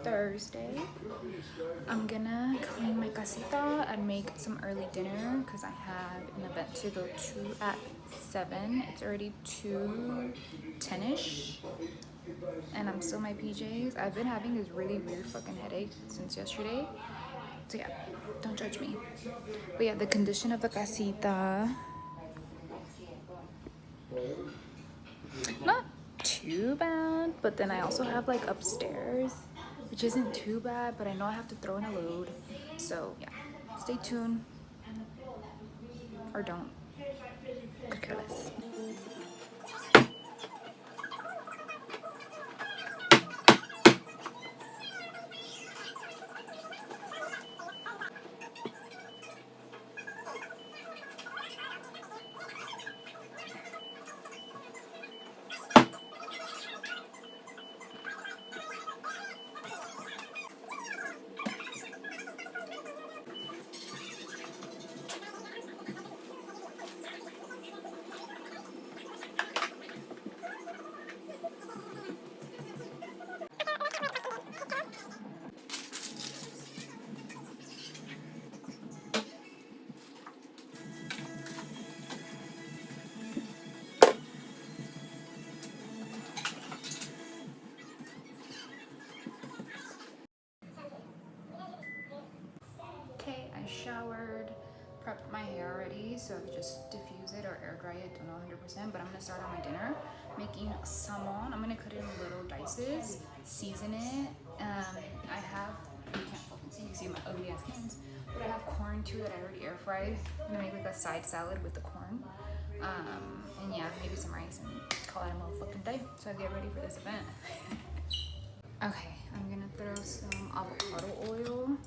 Thursday. I'm gonna clean my casita and make some early dinner because I have an event to go to at 7. It's already 2:10ish and I'm still in my PJs. I've been having this really weird fucking headache since yesterday. So yeah, don't judge me. But yeah, the condition of the casita, not too bad, but then I also have like upstairs, which isn't too bad, but I know I have to throw in a load. So yeah, stay tuned or don't. Could care less. Okay, I showered, prepped my hair already, so I could just diffuse it or air dry it, don't know 100%, but I'm gonna start on my dinner, making salmon. I'm gonna cut it in little dices, season it. I have, you can't fucking see, you see my ugly ass hands, but I have corn too that I already air fried. I'm gonna make like a side salad with the corn. And yeah, maybe some rice and call it a motherfucking day. So I get ready for this event. Okay, I'm gonna throw some avocado oil.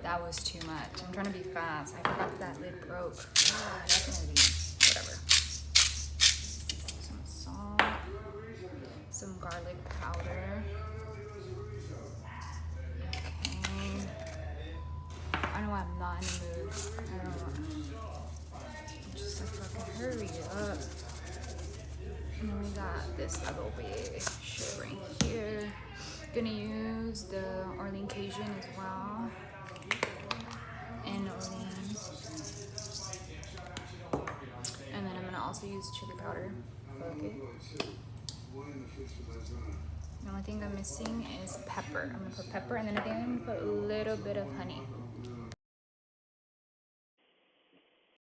That was too much. I'm trying to be fast. I forgot that lid broke. Ah, that's gonna be whatever. Some salt, some garlic powder. Okay. I know I'm not in the mood. I don't know. I'm just like fucking hurry up. And then we got this adobe shit right here. Gonna use the Orleans Cajun as well. And Orleans. And then I'm gonna also use chili powder. Okay. The only thing I'm missing is pepper. I'm gonna put pepper and then I think I'm gonna put a little bit of honey.